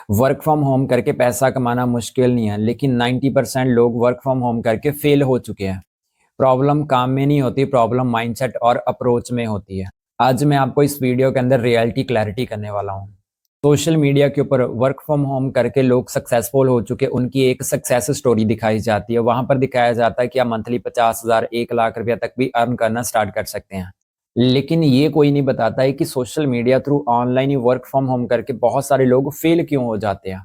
Work from home करके पैसा कमाना मुश्किल नहीं है, लेकिन 90% लोग वर्क फ्रॉम होम करके फेल हो चुके हैं। प्रॉब्लम काम में नहीं होती, प्रॉब्लम माइंडसेट और अप्रोच में होती है। आज मैं आपको इस वीडियो के अंदर रियलिटी क्लैरिटी करने वाला हूँ। सोशल मीडिया के ऊपर वर्क फ्रॉम होम करके लोग सक्सेसफुल हो चुके, उनकी एक सक्सेस स्टोरी दिखाई जाती है। वहां पर दिखाया जाता है कि आप मंथली 50,000 1 लाख रुपया तक भी अर्न करना स्टार्ट कर सकते हैं। लेकिन ये कोई नहीं बताता है कि social media through online he work from home करके बहुत सारे लोग फेल क्यों हो जाते हैं।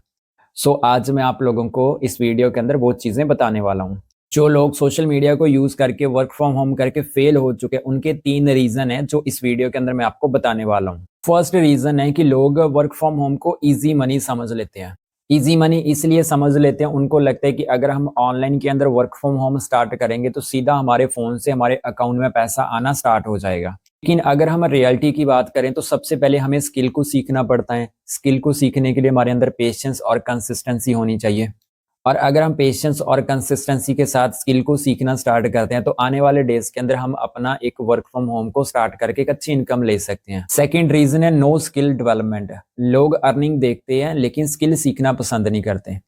आज मैं आप लोगों को इस वीडियो के अंदर वो चीजें बताने वाला हूँ। जो लोग सोशल मीडिया को यूज करके वर्क फ्रॉम होम करके फेल हो चुके हैं, उनके 3 रीजन हैं जो इस वीडियो के अंदर मैं आपको बताने वाला हूँ। फर्स्ट रीजन है कि लोग वर्क फ्रॉम होम को इजी मनी समझ लेते हैं। इजी मनी इसलिए समझ लेते हैं, उनको लगता है कि अगर हम ऑनलाइन के अंदर वर्क फ्रॉम होम स्टार्ट करेंगे तो सीधा हमारे फोन से हमारे अकाउंट में पैसा आना स्टार्ट हो जाएगा। लेकिन अगर हम रियलिटी की बात करें तो सबसे पहले हमें स्किल को सीखना पड़ता है। स्किल को सीखने के लिए हमारे अंदर पेशेंस और कंसिस्टेंसी होनी चाहिए। और अगर हम पेशेंस और कंसिस्टेंसी के साथ स्किल को सीखना स्टार्ट करते हैं तो आने वाले डेज के अंदर हम अपना एक वर्क फ्रॉम होम को स्टार्ट करके एक अच्छी इनकम ले सकते हैं। सेकंड रीजन है नो स्किल डेवलपमेंट। लोग अर्निंग देखते हैं लेकिन स्किल सीखना पसंद नहीं करते।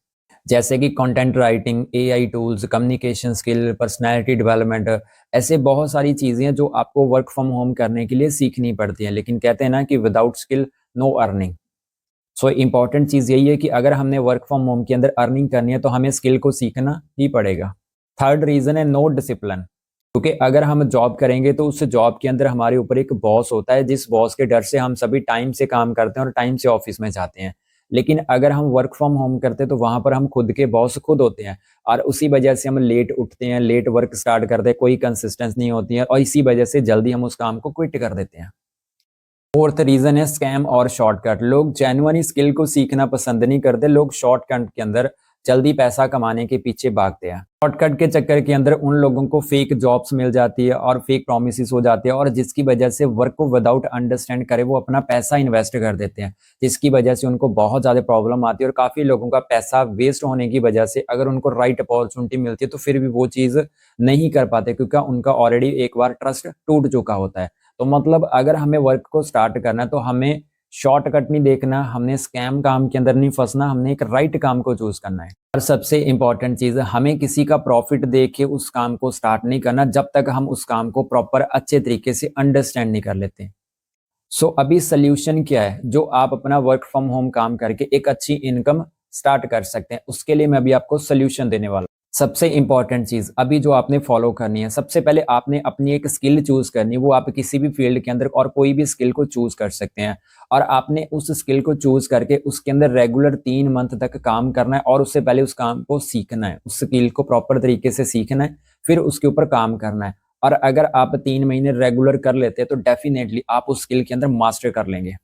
जैसे कि content writing, AI tools, communication skill, personality development, ऐसे बहुत सारी चीजें हैं जो आपको वर्क फ्रॉम होम करने के लिए सीखनी पड़ती हैं। लेकिन कहते हैं ना कि without skill no earning. Important चीज यही है कि अगर हमने वर्क फ्रॉम होम के अंदर अर्निंग करनी है तो हमें स्किल को सीखना ही पड़ेगा। थर्ड रीजन है नो डिसिप्लिन। क्योंकि अगर हम जॉब करेंगे तो उस जॉब के अंदर हमारे ऊपर एक बॉस होता है, जिस बॉस के डर से हम सभी टाइम से काम करते हैं और टाइम से ऑफिस में जाते हैं। लेकिन अगर हम वर्क फ्रॉम होम करते हैं तो वहां पर हम खुद के बॉस खुद होते हैं और उसी वजह से हम लेट उठते हैं, लेट वर्क स्टार्ट करते हैं, कोई कंसिस्टेंस नहीं होती है और इसी वजह से जल्दी हम उस काम को क्विट कर देते हैं। फोर्थ रीजन है स्कैम और शॉर्टकट। लोग जेन्युइन स्किल को सीखना पसंद नहीं करते, लोग शॉर्टकट के अंदर जल्दी पैसा कमाने के पीछे भागते हैं। शॉर्टकट के चक्कर के अंदर उन लोगों को फेक जॉब्स मिल जाती है और फेक प्रोमिस हो जाती है और जिसकी वजह से वर्क को विदाउट अंडरस्टैंड करे वो अपना पैसा इन्वेस्ट कर देते हैं, जिसकी वजह से उनको बहुत ज्यादा प्रॉब्लम आती है और काफी लोगों का पैसा वेस्ट होने की वजह से अगर उनको राइट अपॉर्चुनिटी मिलती है तो फिर भी वो चीज नहीं कर पाते क्योंकि उनका ऑलरेडी एक बार ट्रस्ट टूट चुका होता है। तो मतलब अगर हमें वर्क को स्टार्ट करना है तो हमें शॉर्टकट नहीं देखना, हमने स्कैम काम के अंदर नहीं फंसना, हमने एक राइट काम को चूज करना है। और सबसे इंपॉर्टेंट चीज है हमें किसी का प्रॉफिट देख के उस काम को स्टार्ट नहीं करना जब तक हम उस काम को प्रॉपर अच्छे तरीके से अंडरस्टैंड नहीं कर लेते। अभी सोल्यूशन क्या है जो आप अपना वर्क फ्रॉम होम काम करके एक अच्छी इनकम स्टार्ट कर सकते हैं, उसके लिए मैं अभी आपको सोल्यूशन देने वाला हूं। सबसे इंपॉर्टेंट चीज अभी जो आपने फॉलो करनी है, सबसे पहले आपने अपनी एक स्किल चूज करनी है। वो आप किसी भी फील्ड के अंदर और कोई भी स्किल को चूज कर सकते हैं और आपने उस स्किल को चूज करके उसके अंदर रेगुलर 3 मंथ तक काम करना है और उससे पहले उस काम को सीखना है, उस स्किल को प्रॉपर तरीके से सीखना है, फिर उसके ऊपर काम करना है। और अगर आप 3 महीने रेगुलर कर लेते हैं तो डेफिनेटली आप उस स्किल के अंदर मास्टर कर लेंगे।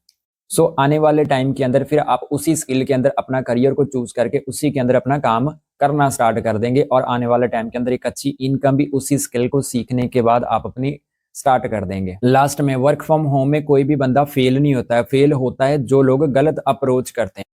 आने वाले टाइम के अंदर फिर आप उसी स्किल के अंदर अपना करियर को चूज करके उसी के अंदर अपना काम करना स्टार्ट कर देंगे और आने वाले टाइम के अंदर एक अच्छी इनकम भी उसी स्किल को सीखने के बाद आप अपनी स्टार्ट कर देंगे। लास्ट में वर्क फ्रॉम होम में कोई भी बंदा फेल नहीं होता है, फेल होता है जो लोग गलत अप्रोच करते हैं।